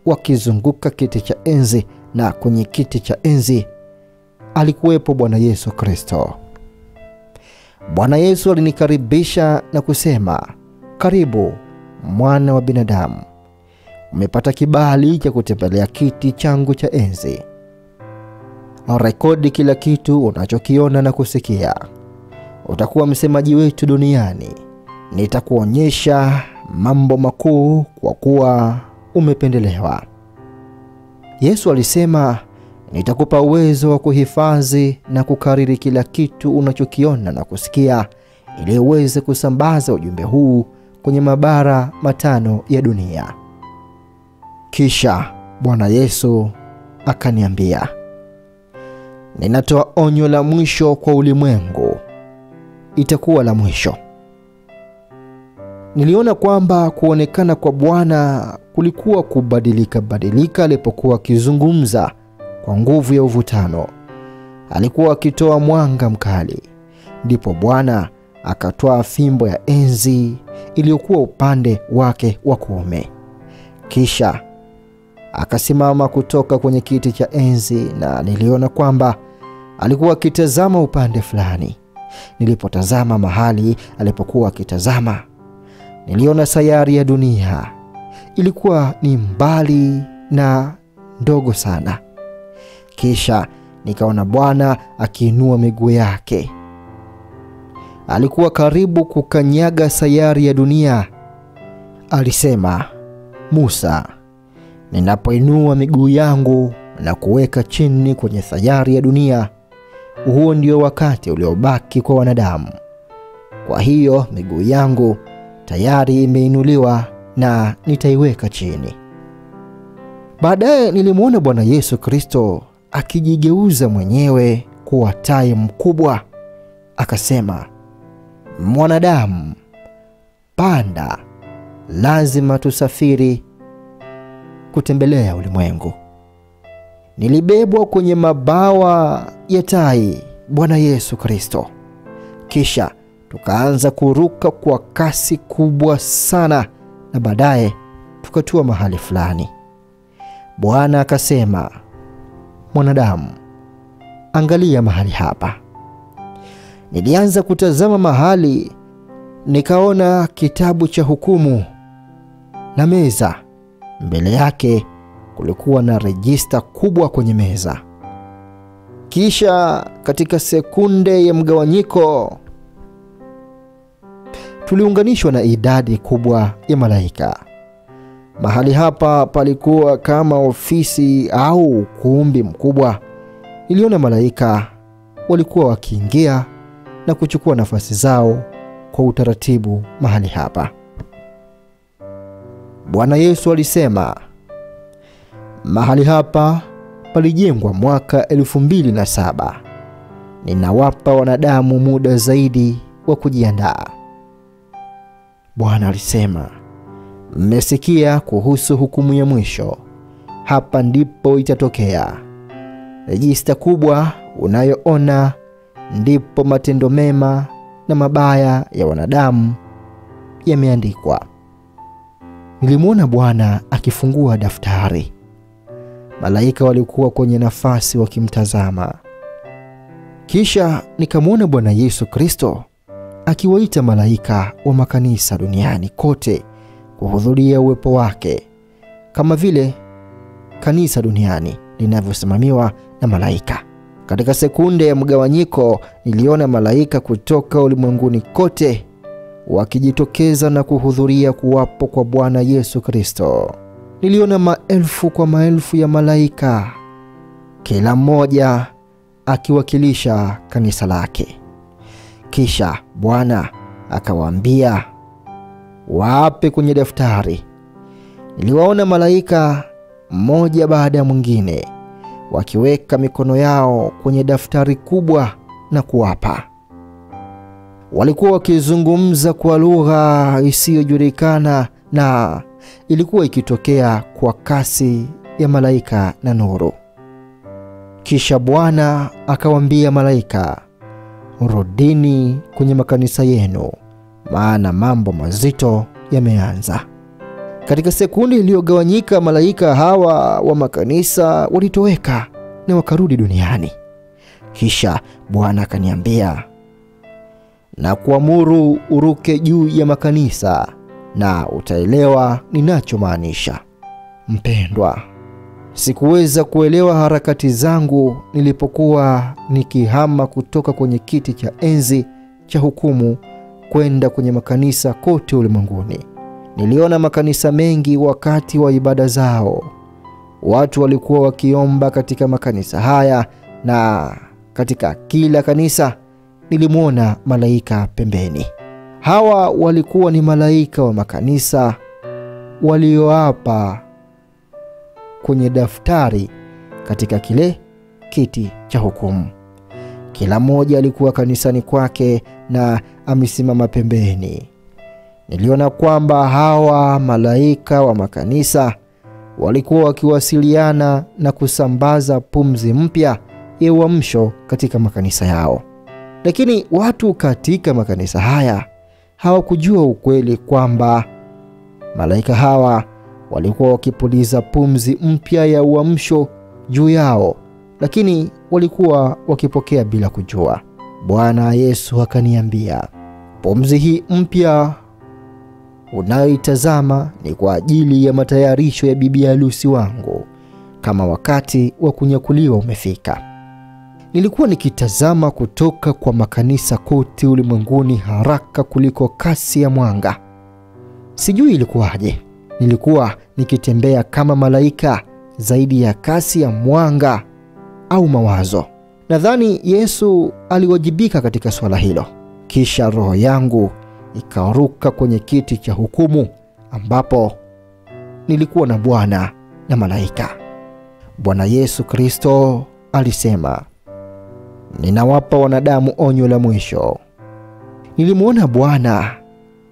Speaker 1: wakizunguka kiti cha enzi, na kwenye kiti cha enzi alikuwepo Bwana Yesu Kristo. Bwana Yesu alinikaribisha na kusema, "Karibu mwana wa binadamu. Umepata kibali cha kutembelea kiti changu cha enzi. Rekodi kila kitu unachokiona na kusikia. Utakuwa msemaji wetu duniani. Nitakuonyesha mambo makuu kwa kuwa umependelewa." Yesu alisema, "Nitakupa uwezo wa kuhifadhi na kukariri kila kitu unachokiona na kusikia, ili uweze kusambaza ujumbe huu kwenye mabara 5 ya dunia." Kisha Bwana Yesu akaniambia, "Ninatoa onyo la mwisho kwa ulimwengu. Itakuwa la mwisho." Niliona kwamba kuonekana kwa Bwana kulikuwa kubadilika alipokuwa akizungumza kwa nguvu ya uvutano. Alikuwa akitoa mwanga mkali. Ndipo Bwana akatoa fimbo ya enzi iliyokuwa upande wake wa kuume. Kisha akasimama kutoka kwenye kiti cha enzi, na niliona kwamba alikuwa akitazama upande fulani. Nilipotazama mahali alipokuwa akitazama, niliona sayari ya dunia. Ilikuwa ni mbali na ndogo sana. Kisha nikaona Bwana akiinua miguu yake. alikuwa karibu kukanyaga sayari ya dunia. Alisema, Musa, ninapoinua miguu yangu na kuweka chini kwenye sayari ya dunia, huo ndio wakati uliobaki kwa wanadamu. Kwa hiyo miguu yangu tayari imeinuliwa na nitaiweka chini. Baadaye nilimwona Bwana Yesu Kristo akijigeuza mwenyewe kuwa tai mkubwa. Akasema, mwanadamu, panda, lazima tusafiri kutembelea ulimwengu. Nilibebwa kwenye mabawa ya tai Bwana Yesu Kristo. Kisha tukaanza kuruka kwa kasi kubwa sana, na baadaye tukatua mahali fulani. Bwana akasema, mwanadamu, angalia mahali hapa. Nilianza kutazama mahali, nikaona kitabu cha hukumu na meza. Mbele yake kulikuwa na rejista kubwa kwenye meza. Kisha katika sekunde ya mgawanyiko tuliunganishwa na idadi kubwa ya malaika. Mahali hapa palikuwa kama ofisi au ukumbi mkubwa. Niliona malaika walikuwa wakiingia na kuchukua nafasi zao kwa utaratibu mahali hapa. Bwana Yesu alisema, mahali hapa palijengwa mwaka 2007. Ninawapa wanadamu muda zaidi wa kujiandaa. Bwana alisema, mmesikia kuhusu hukumu ya mwisho. Hapa ndipo itatokea. Rejista kubwa unayoona ndipo matendo mema na mabaya ya wanadamu yameandikwa. Nilimwona Bwana akifungua daftari. Malaika walikuwa kwenye nafasi wakimtazama. Kisha nikamwona Bwana Yesu Kristo akiwaita malaika wa makanisa duniani kote kuhudhuria uwepo wake, kama vile kanisa duniani linavyosimamiwa na malaika. Katika sekunde ya mgawanyiko niliona malaika kutoka ulimwenguni kote wakijitokeza na kuhudhuria kuwapo kwa Bwana Yesu Kristo. Niliona maelfu kwa maelfu ya malaika, kila mmoja akiwakilisha kanisa lake. Kisha Bwana akawaambia waape kwenye daftari. Niliwaona malaika mmoja baada ya mwingine wakiweka mikono yao kwenye daftari kubwa na kuapa. Walikuwa wakizungumza kwa lugha isiyojulikana na ilikuwa ikitokea kwa kasi ya malaika na nuru. Kisha Bwana akawaambia malaika, rudini kwenye makanisa yenu, maana mambo mazito yameanza. Katika sekundi iliyogawanyika, malaika hawa wa makanisa walitoweka na wakarudi duniani. Kisha Bwana akaniambia, na kuamuru uruke juu ya makanisa na utaelewa ninachomaanisha. Mpendwa, sikuweza kuelewa harakati zangu nilipokuwa nikihama kutoka kwenye kiti cha enzi cha hukumu kwenda kwenye makanisa kote ulimwenguni. Niliona makanisa mengi wakati wa ibada zao. Watu walikuwa wakiomba katika makanisa haya, na katika kila kanisa nilimwona malaika pembeni. Hawa walikuwa ni malaika wa makanisa walioapa kwenye daftari katika kile kiti cha hukumu. Kila mmoja alikuwa kanisani kwake na amesimama pembeni. Niliona kwamba hawa malaika wa makanisa walikuwa wakiwasiliana na kusambaza pumzi mpya ya uamsho katika makanisa yao. Lakini watu katika makanisa haya hawakujua ukweli kwamba malaika hawa walikuwa wakipuliza pumzi mpya ya uamsho juu yao, lakini walikuwa wakipokea bila kujua. Bwana Yesu akaniambia, pumzi hii mpya unayoitazama ni kwa ajili ya matayarisho ya bibi harusi wangu, kama wakati wa kunyakuliwa umefika. Nilikuwa nikitazama kutoka kwa makanisa kote ulimwenguni haraka kuliko kasi ya mwanga. Sijui ilikuwaje. Nilikuwa nikitembea kama malaika zaidi ya kasi ya mwanga au mawazo. Nadhani Yesu aliwajibika katika swala hilo. Kisha roho yangu ikaruka kwenye kiti cha hukumu ambapo nilikuwa na Bwana na malaika. Bwana Yesu Kristo alisema, "Ninawapa wanadamu onyo la mwisho." Nilimuona Bwana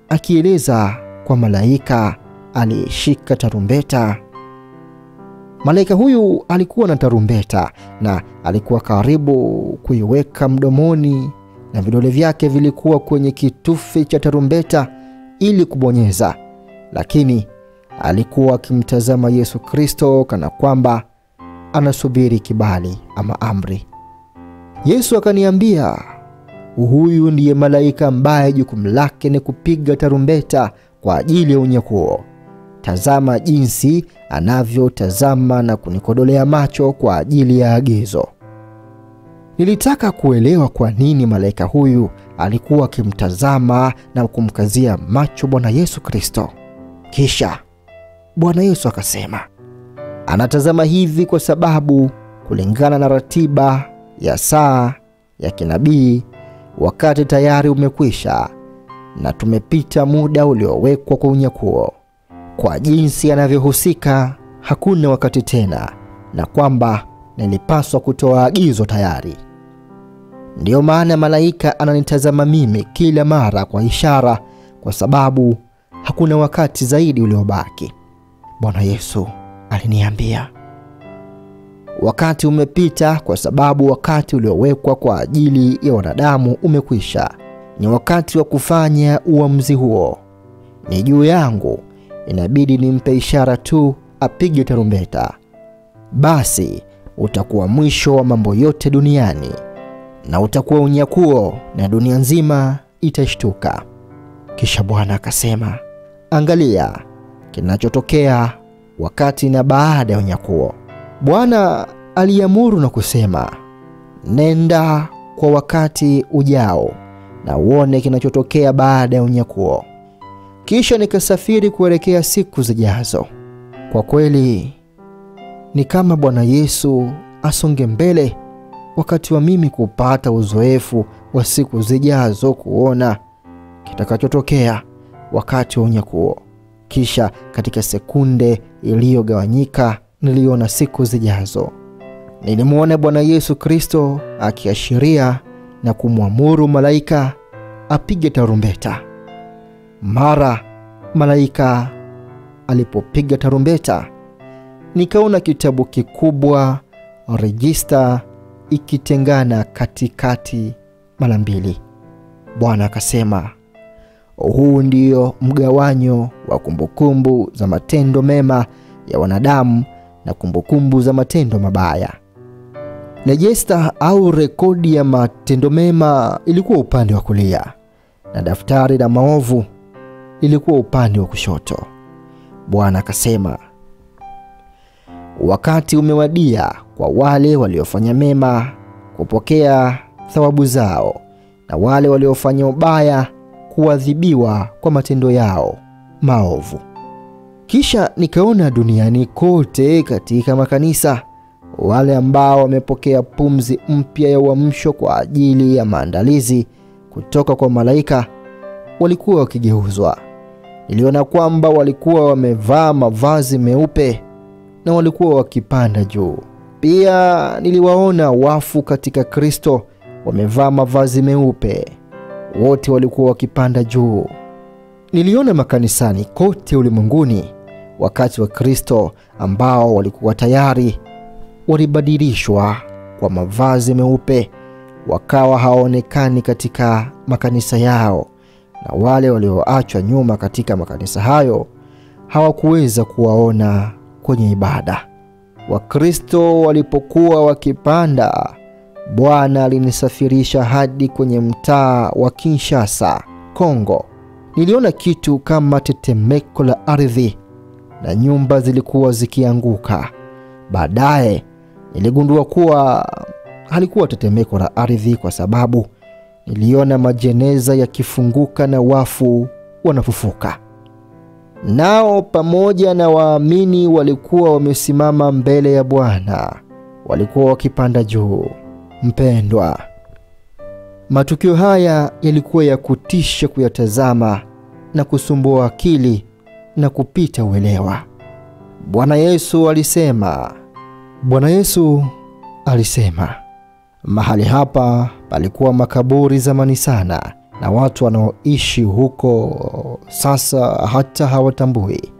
Speaker 1: akieleza kwa malaika aliyeshika tarumbeta. Malaika huyu alikuwa na tarumbeta na alikuwa karibu kuiweka mdomoni, na vidole vyake vilikuwa kwenye kitufe cha tarumbeta ili kubonyeza, lakini alikuwa akimtazama Yesu Kristo kana kwamba anasubiri kibali ama amri. Yesu akaniambia, "Huyu ndiye malaika ambaye jukumu lake ni kupiga tarumbeta kwa ajili ya unyakuo. Tazama jinsi anavyotazama na kunikodolea macho kwa ajili ya agizo." Nilitaka kuelewa kwa nini malaika huyu alikuwa akimtazama na kumkazia macho Bwana Yesu Kristo. Kisha Bwana Yesu akasema, "Anatazama hivi kwa sababu kulingana na ratiba ya saa ya kinabii, wakati tayari umekwisha na tumepita muda uliowekwa kwa unyakuo. Kwa jinsi anavyohusika, hakuna wakati tena, na kwamba nilipaswa kutoa agizo tayari. Ndiyo maana malaika ananitazama mimi kila mara kwa ishara, kwa sababu hakuna wakati zaidi uliobaki." Bwana Yesu aliniambia, "Wakati umepita kwa sababu wakati uliowekwa kwa ajili ya wanadamu umekwisha. Ni wakati wa kufanya uamuzi huo. Ni juu yangu, inabidi nimpe ishara tu apige tarumbeta. Basi utakuwa mwisho wa mambo yote duniani, na utakuwa unyakuo na dunia nzima itashtuka." Kisha Bwana akasema, "Angalia kinachotokea wakati na baada ya unyakuo." Bwana aliamuru na kusema, "Nenda kwa wakati ujao na uone kinachotokea baada ya unyakuo." Kisha nikasafiri kuelekea siku zijazo. Kwa kweli ni kama Bwana Yesu asonge mbele wakati wa mimi kupata uzoefu wa siku zijazo, kuona kitakachotokea wakati wa unyakuo. Kisha katika sekunde iliyogawanyika niliona siku zijazo. Nilimuona Bwana Yesu Kristo akiashiria na kumwamuru malaika apige tarumbeta. Mara malaika alipopiga tarumbeta, nikaona kitabu kikubwa, rejista, ikitengana katikati mara mbili. Bwana akasema, "Huu ndio mgawanyo wa kumbukumbu za matendo mema ya wanadamu na kumbukumbu za matendo mabaya." Rejista au rekodi ya matendo mema ilikuwa upande wa kulia na daftari la maovu ilikuwa upande wa kushoto. Bwana akasema, "Wakati umewadia kwa wale waliofanya mema kupokea thawabu zao, na wale waliofanya ubaya kuadhibiwa kwa matendo yao maovu." Kisha nikaona duniani kote katika makanisa wale ambao wamepokea pumzi mpya ya uamsho kwa ajili ya maandalizi kutoka kwa malaika walikuwa wakigeuzwa. Niliona kwamba walikuwa wamevaa mavazi meupe na walikuwa wakipanda juu. Pia niliwaona wafu katika Kristo wamevaa mavazi meupe. Wote walikuwa wakipanda juu. Niliona makanisani kote ulimwenguni wakati wa Kristo ambao walikuwa tayari walibadilishwa kwa mavazi meupe, wakawa hawaonekani katika makanisa yao, na wale walioachwa nyuma katika makanisa hayo hawakuweza kuwaona kwenye ibada. Wakristo walipokuwa wakipanda, Bwana alinisafirisha hadi kwenye mtaa wa Kinshasa, Kongo. Niliona kitu kama tetemeko la ardhi na nyumba zilikuwa zikianguka. Baadaye niligundua kuwa halikuwa tetemeko la ardhi, kwa sababu niliona majeneza yakifunguka na wafu wanafufuka. Nao pamoja na waamini walikuwa wamesimama mbele ya Bwana, walikuwa wakipanda juu. Mpendwa, matukio haya yalikuwa ya kutisha kuyatazama na kusumbua akili na kupita uelewa. Bwana Yesu alisema, mahali hapa palikuwa makaburi zamani sana, na watu wanaoishi huko sasa hata hawatambui.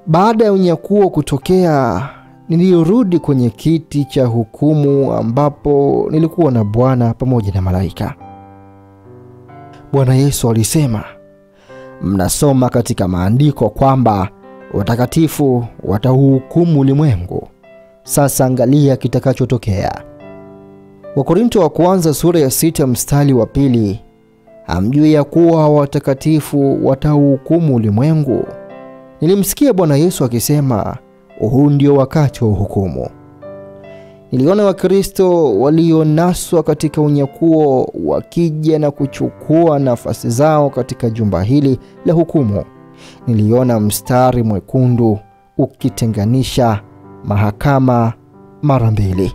Speaker 1: Baada ya unyakuo kutokea, nilirudi kwenye kiti cha hukumu ambapo nilikuwa na Bwana pamoja na malaika. Bwana Yesu alisema, mnasoma katika maandiko kwamba watakatifu watahukumu ulimwengu. Sasa angalia kitakachotokea. Wakorintho wa kwanza sura ya 6 mstari wa 2, hamjui ya kuwa watakatifu watahukumu ulimwengu? Nilimsikia Bwana Yesu akisema, huu ndio wakati wa hukumu. Niliona Wakristo walionaswa katika unyakuo wakija na kuchukua nafasi zao katika jumba hili la hukumu. Niliona mstari mwekundu ukitenganisha mahakama mara mbili.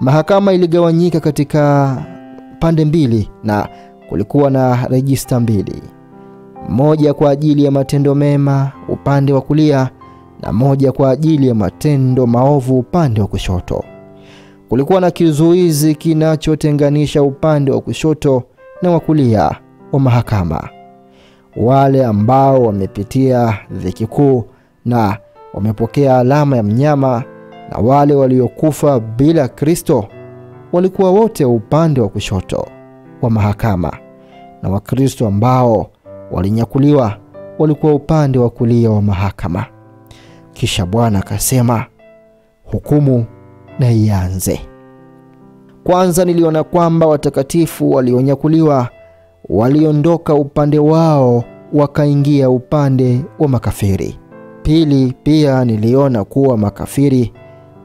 Speaker 1: Mahakama iligawanyika katika pande mbili, na kulikuwa na rejista mbili, moja kwa ajili ya matendo mema upande wa kulia na moja kwa ajili ya matendo maovu upande wa kushoto. Kulikuwa na kizuizi kinachotenganisha upande wa kushoto na wa kulia wa mahakama. Wale ambao wamepitia dhiki kuu na wamepokea alama ya mnyama, na wale waliokufa bila Kristo walikuwa wote upande wa kushoto wa mahakama, na Wakristo ambao walinyakuliwa walikuwa upande wa kulia wa mahakama. Kisha Bwana akasema, hukumu na ianze. Kwanza niliona kwamba watakatifu walionyakuliwa waliondoka upande wao wakaingia upande wa makafiri. Pili, pia niliona kuwa makafiri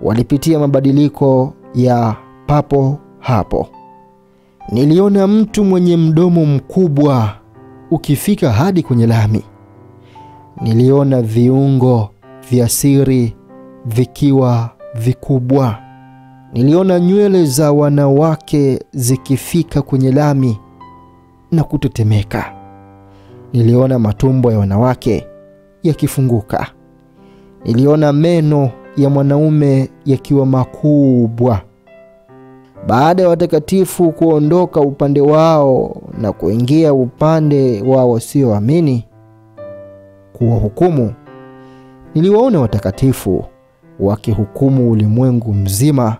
Speaker 1: walipitia mabadiliko ya papo hapo. Niliona mtu mwenye mdomo mkubwa ukifika hadi kwenye lami. Niliona viungo vya siri vikiwa vikubwa. Niliona nywele za wanawake zikifika kwenye lami na kutetemeka. Niliona matumbo ya wanawake yakifunguka. Niliona meno ya mwanaume yakiwa makubwa. Baada ya watakatifu kuondoka upande wao na kuingia upande wao wasioamini kuwa hukumu, niliwaona watakatifu wakihukumu ulimwengu mzima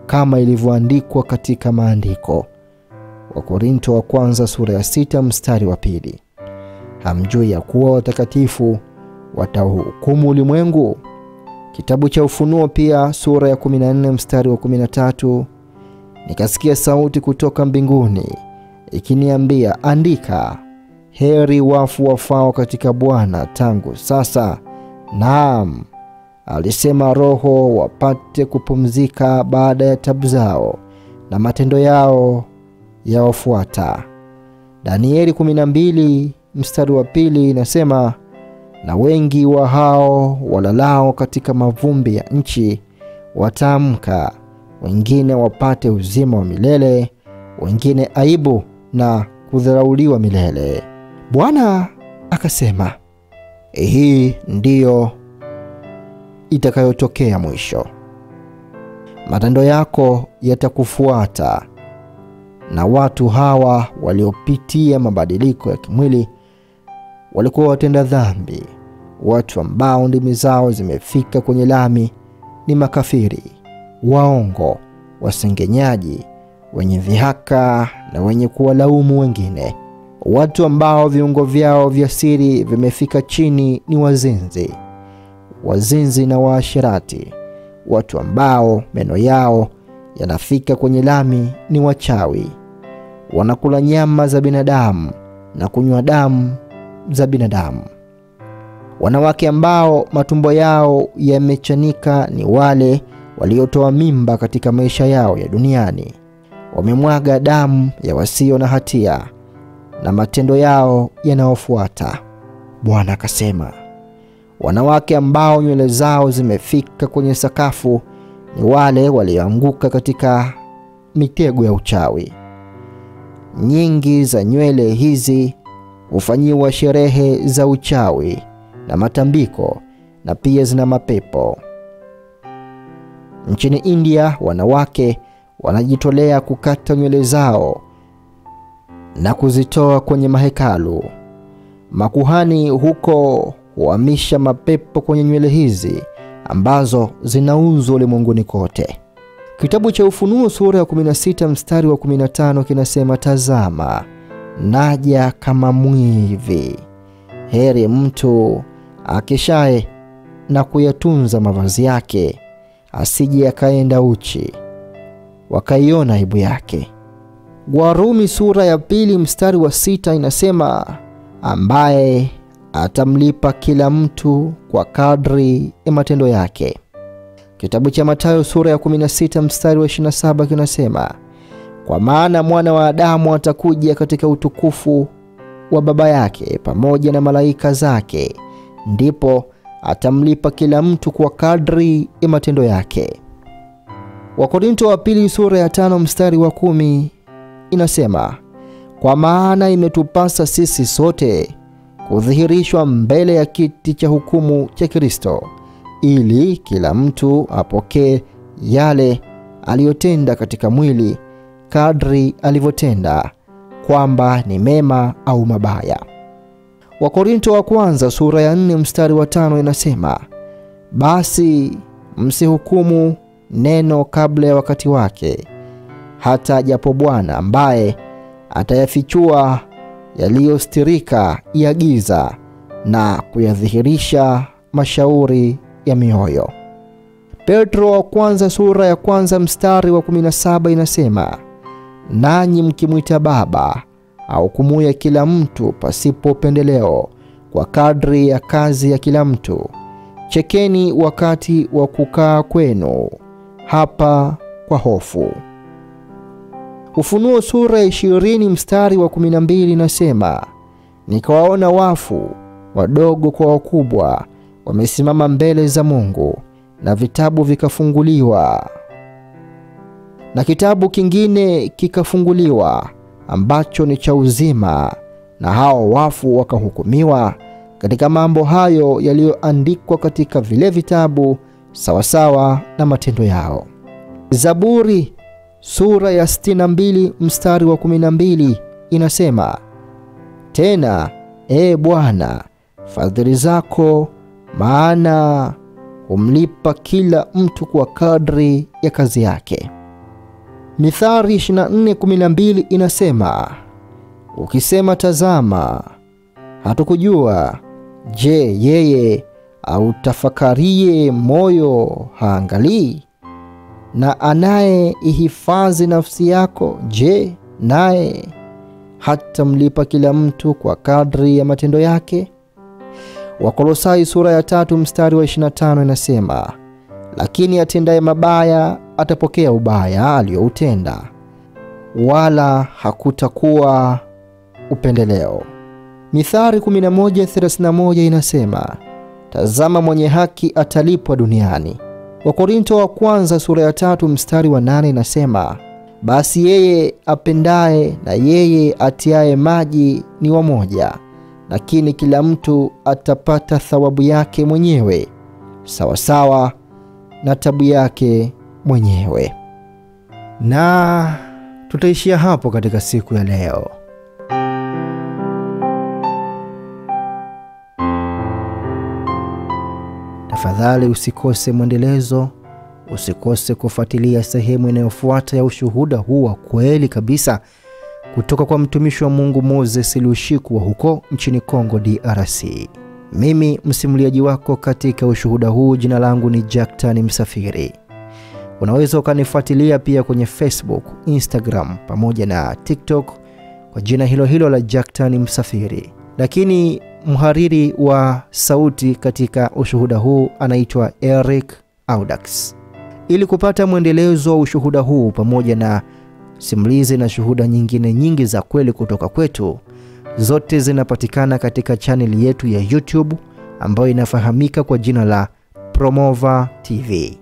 Speaker 1: kama ilivyoandikwa katika maandiko. Wakorintho wa kwanza sura ya 6 mstari wa 2. Hamjui ya kuwa watakatifu watahukumu ulimwengu? Kitabu cha Ufunuo pia sura ya 14 mstari wa 13. Nikasikia sauti kutoka mbinguni ikiniambia, andika, heri wafu wafao katika Bwana tangu sasa, naam, alisema Roho, wapate kupumzika baada ya taabu zao, na matendo yao yawafuata. Danieli 12 mstari wa 2 inasema, na wengi wa hao walalao katika mavumbi ya nchi wataamka, wengine wapate uzima wa milele, wengine aibu na kudharauliwa milele. Bwana akasema, hii ndiyo itakayotokea mwisho. Matendo yako yatakufuata. Na watu hawa waliopitia mabadiliko ya kimwili walikuwa watenda dhambi, watu ambao ndimi zao zimefika kwenye lami, ni makafiri, waongo, wasengenyaji, wenye dhihaka na wenye kuwalaumu wengine. Watu ambao viungo vyao vya siri vimefika chini ni wazinzi na waasherati. Watu ambao meno yao yanafika kwenye lami ni wachawi, wanakula nyama za binadamu na kunywa damu za binadamu. Wanawake ambao matumbo yao yamechanika ni wale waliotoa mimba katika maisha yao ya duniani. Wamemwaga damu ya wasio na hatia na matendo yao yanaofuata. Bwana akasema, wanawake ambao nywele zao zimefika kwenye sakafu ni wale walioanguka katika mitego ya uchawi. Nyingi za nywele hizi hufanyiwa sherehe za uchawi na matambiko, na pia zina mapepo. Nchini India, wanawake wanajitolea kukata nywele zao na kuzitoa kwenye mahekalu. Makuhani huko huhamisha mapepo kwenye nywele hizi ambazo zinauzwa ulimwenguni kote. Kitabu cha Ufunuo sura ya 16 mstari wa 15 kinasema, tazama, naja kama mwivi. Heri mtu akeshaye na kuyatunza mavazi yake, asije akaenda uchi wakaiona aibu yake. Warumi sura ya 2 mstari wa 6 inasema, ambaye atamlipa kila mtu kwa kadri ya matendo yake. Kitabu cha Mathayo sura ya 16 mstari wa 27 kinasema, kwa maana mwana wa Adamu atakuja katika utukufu wa Baba yake pamoja na malaika zake, ndipo atamlipa kila mtu kwa kadri ya matendo yake. Wakorintho wa pili sura ya 5 mstari wa 10 inasema, kwa maana imetupasa sisi sote kudhihirishwa mbele ya kiti cha hukumu cha Kristo, ili kila mtu apokee yale aliyotenda katika mwili kadri alivyotenda, kwamba ni mema au mabaya. Wakorintho wa kwanza sura ya 4 mstari wa 5 inasema, basi msihukumu neno kabla ya wakati wake, hata japo Bwana ambaye atayafichua yaliyostirika ya giza na kuyadhihirisha mashauri ya mioyo. Petro wa kwanza sura ya 1 mstari wa 17 inasema, nanyi mkimwita baba, ahukumuye kila mtu pasipo upendeleo kwa kadri ya kazi ya kila mtu. Chekeni wakati wa kukaa kwenu hapa kwa hofu. Ufunuo sura ya 20 mstari wa 12 inasema, nikawaona wafu wadogo kwa wakubwa wamesimama mbele za Mungu, na vitabu vikafunguliwa. Na kitabu kingine kikafunguliwa ambacho ni cha uzima, na hao wafu wakahukumiwa katika mambo hayo yaliyoandikwa katika vile vitabu sawasawa na matendo yao. Zaburi sura ya 62 mstari wa 12 inasema, tena Bwana, fadhili zako maana humlipa kila mtu kwa kadri ya kazi yake. Mithali 24:12 inasema, ukisema tazama, hatukujua, je, yeye autafakarie moyo haangalii? Na anaye ihifadhi nafsi yako, je, naye hata mlipa kila mtu kwa kadri ya matendo yake? Wakolosai sura ya 3 mstari wa 25 inasema, lakini atendaye mabaya atapokea ubaya alioutenda, wala hakutakuwa upendeleo. Mithali 11:31 inasema, tazama mwenye haki atalipwa duniani. Wakorintho wa kwanza sura ya 3 mstari wa 8 inasema, basi yeye apendaye na yeye atiaye maji ni wamoja, lakini kila mtu atapata thawabu yake mwenyewe sawasawa na tabu yake mwenyewe. Na tutaishia hapo katika siku ya leo. Tafadhali usikose mwendelezo, usikose kufuatilia sehemu inayofuata ya ushuhuda huu wa kweli kabisa kutoka kwa mtumishi wa Mungu Moses Lushiku wa huko nchini Kongo DRC. Mimi msimuliaji wako katika ushuhuda huu, jina langu ni Jacktan Msafiri. Unaweza ukanifuatilia pia kwenye Facebook, Instagram pamoja na TikTok kwa jina hilo hilo la Jacktan Msafiri. Lakini mhariri wa sauti katika ushuhuda huu anaitwa Eric Audax. Ili kupata mwendelezo wa ushuhuda huu pamoja na simulizi na shuhuda nyingine nyingi za kweli kutoka kwetu, zote zinapatikana katika channel yetu ya YouTube ambayo inafahamika kwa jina la Promova TV.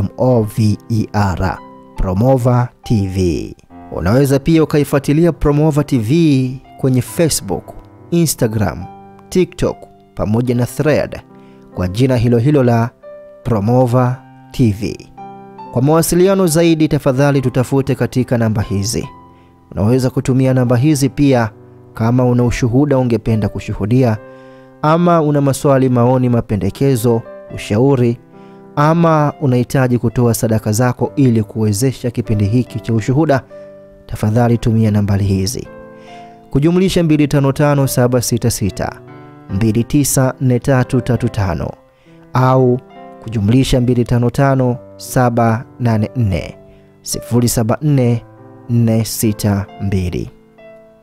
Speaker 1: Promover, Promova TV. Unaweza pia ukaifuatilia Promova TV kwenye Facebook, Instagram, TikTok pamoja na Thread kwa jina hilo hilo la Promova TV. Kwa mawasiliano zaidi tafadhali tutafute katika namba hizi. Unaweza kutumia namba hizi pia kama una ushuhuda ungependa kushuhudia, ama una maswali, maoni, mapendekezo, ushauri, ama unahitaji kutoa sadaka zako ili kuwezesha kipindi hiki cha ushuhuda. Tafadhali tumia nambari hizi: kujumlisha 255 766 294335 au kujumlisha 255 784 074 462.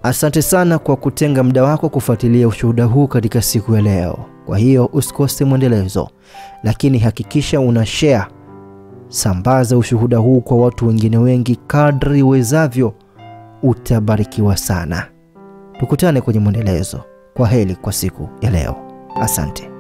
Speaker 1: Asante sana kwa kutenga muda wako kufuatilia ushuhuda huu katika siku ya leo. Kwa hiyo usikose mwendelezo, lakini hakikisha una share. Sambaza ushuhuda huu kwa watu wengine wengi kadri uwezavyo, utabarikiwa sana. Tukutane kwenye mwendelezo. Kwa heri kwa siku ya leo. Asante.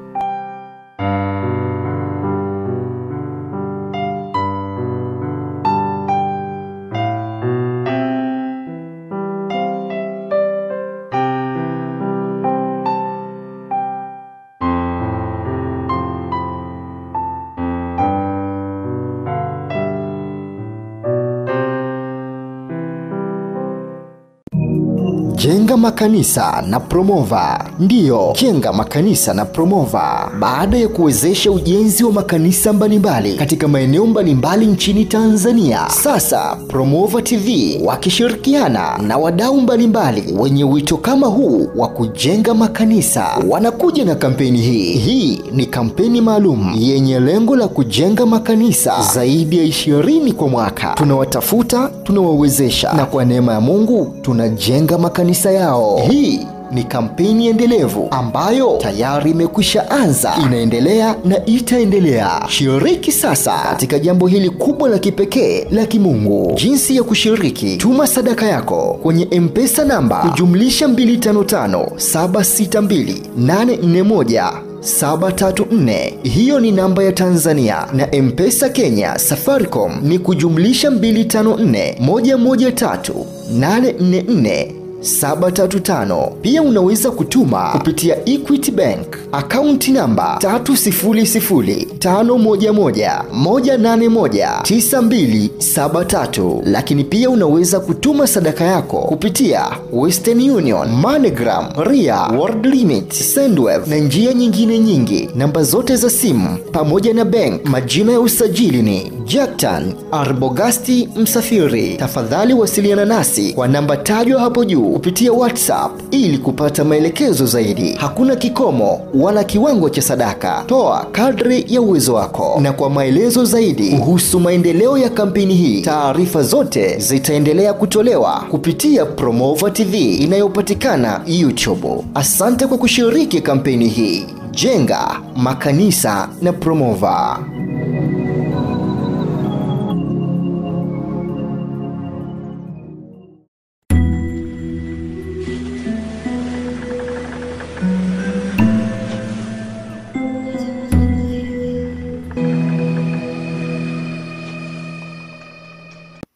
Speaker 2: Jenga makanisa na Promova. Ndiyo, jenga makanisa na Promova. Baada ya kuwezesha ujenzi wa makanisa mbalimbali katika maeneo mbalimbali nchini Tanzania, sasa Promova TV wakishirikiana na wadau mbalimbali wenye wito kama huu wa kujenga makanisa wanakuja na kampeni hii. Hii ni kampeni maalum yenye lengo la kujenga makanisa zaidi ya 20 kwa mwaka. Tunawatafuta, tunawawezesha, na kwa neema ya Mungu tunajenga makanisa yao. Hii ni kampeni endelevu ambayo tayari imekwisha anza, inaendelea na itaendelea. Shiriki sasa katika jambo hili kubwa la kipekee la kimungu. Jinsi ya kushiriki: tuma sadaka yako kwenye M-Pesa namba kujumlisha 255 762 841 734. Hiyo ni namba ya Tanzania, na M-Pesa Kenya Safaricom ni kujumlisha 254 113 844 735. Pia unaweza kutuma kupitia Equity Bank akaunti namba 30051119273. Lakini pia unaweza kutuma sadaka yako kupitia Western Union, MoneyGram, Ria, World Limit, Sendwave na njia nyingine nyingi. Namba zote za simu pamoja na bank majina ya usajili ni Jackton Arbogasti Msafiri. Tafadhali wasiliana nasi kwa namba tajwa hapo juu kupitia WhatsApp ili kupata maelekezo zaidi. Hakuna kikomo wala kiwango cha sadaka. Toa kadri ya uwezo wako. Na kwa maelezo zaidi kuhusu maendeleo ya kampeni hii, taarifa zote zitaendelea kutolewa kupitia Promova TV inayopatikana YouTube. Asante kwa kushiriki kampeni hii. Jenga makanisa na Promova.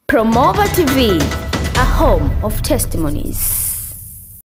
Speaker 3: Promova TV, a home of testimonies.